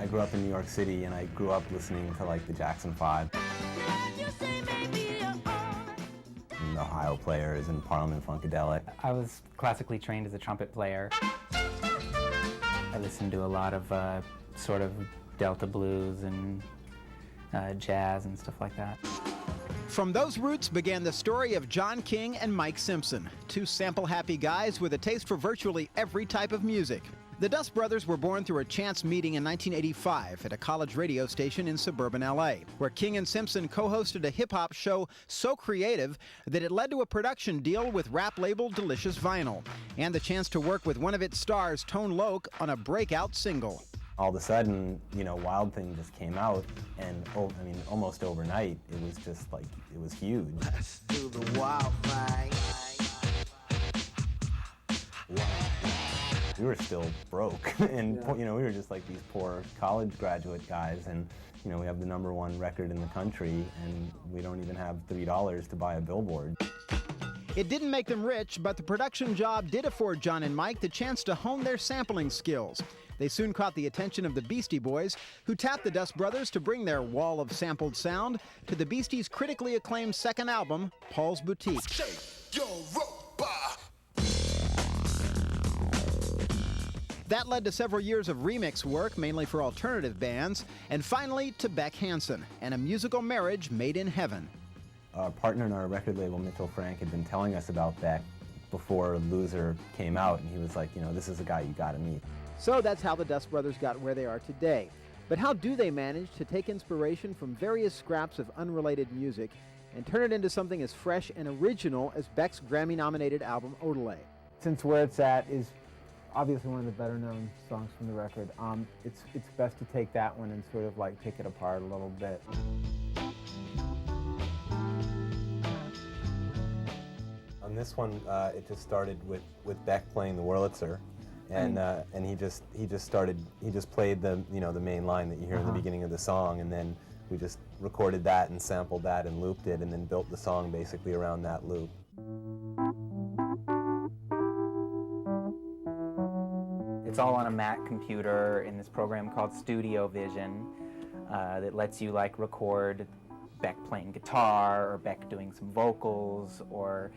I grew up in New York City, and I grew up listening to like the Jackson 5. And the Ohio Players and Parliament Funkadelic. I was classically trained as a trumpet player. I listened to a lot of sort of Delta blues and jazz and stuff like that. From those roots began the story of John King and Mike Simpson, two sample-happy guys with a taste for virtually every type of music. The Dust Brothers were born through a chance meeting in 1985 at a college radio station in suburban LA, where King and Simpson co-hosted a hip-hop show so creative that it led to a production deal with rap label Delicious Vinyl, and the chance to work with one of its stars, Tone Loc, on a breakout single. All of a sudden, you know, Wild Thing just came out, and I mean, almost overnight, it was just like, it was huge. Let's do the Wild Thing. We were still broke, and you know, we were just like these poor college graduate guys, and you know, we have the #1 record in the country, and we don't even have $3 to buy a billboard. It didn't make them rich, but the production job did afford John and Mike the chance to hone their sampling skills. They soon caught the attention of the Beastie Boys, who tapped the Dust Brothers to bring their wall of sampled sound to the Beasties' critically acclaimed second album, Paul's Boutique. That led to several years of remix work, mainly for alternative bands, and finally to Beck Hansen, and a musical marriage made in heaven. Our partner in our record label, Mitchell Frank, had been telling us about Beck before Loser came out, and he was like, you know, this is a guy you gotta meet. So that's how the Dust Brothers got where they are today. But how do they manage to take inspiration from various scraps of unrelated music and turn it into something as fresh and original as Beck's Grammy-nominated album, Odelay? Since Where It's At is obviously one of the better-known songs from the record, it's best to take that one and sort of like pick it apart a little bit. On this one, it just started with Beck playing the Wurlitzer, and he just played the the main line that you hear in the beginning of the song, and then we just recorded that and sampled that and looped it, and then built the song basically around that loop. It's all on a Mac computer in this program called Studio Vision that lets you like record Beck playing guitar or Beck doing some vocals, or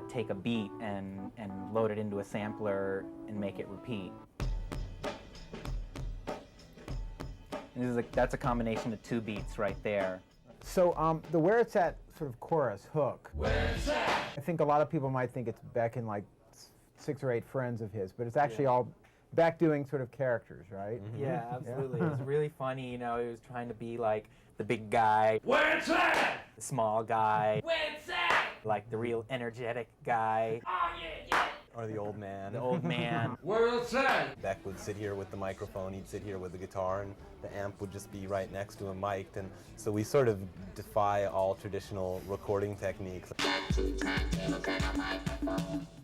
take a beat and load it into a sampler and make it repeat. And this is that's a combination of 2 beats right there. So the Where It's At sort of chorus hook, Where It's At, I think a lot of people might think it's Beck and like 6 or 8 friends of his, but it's actually all Beck doing sort of characters, right? Yeah, absolutely. It was really funny, you know, he was trying to be like the big guy, Where it's at? the small guy, Where it's at? like the real energetic guy, Oh yeah. Or the old man. the old man. Where it's at? Beck would sit here with the microphone, he'd sit here with the guitar, and the amp would just be right next to him mic'd, and so we sort of defy all traditional recording techniques.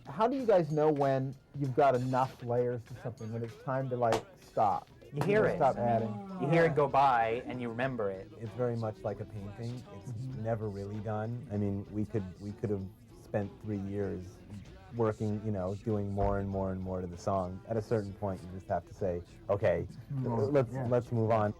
How do you guys know when you've got enough layers to something, when it's time to like stop? You hear it. Stop adding. You hear it go by and you remember it. It's very much like a painting. It's never really done. I mean, we could have spent 3 years working, you know, doing more and more and more to the song. At a certain point, you just have to say, okay, let's move on.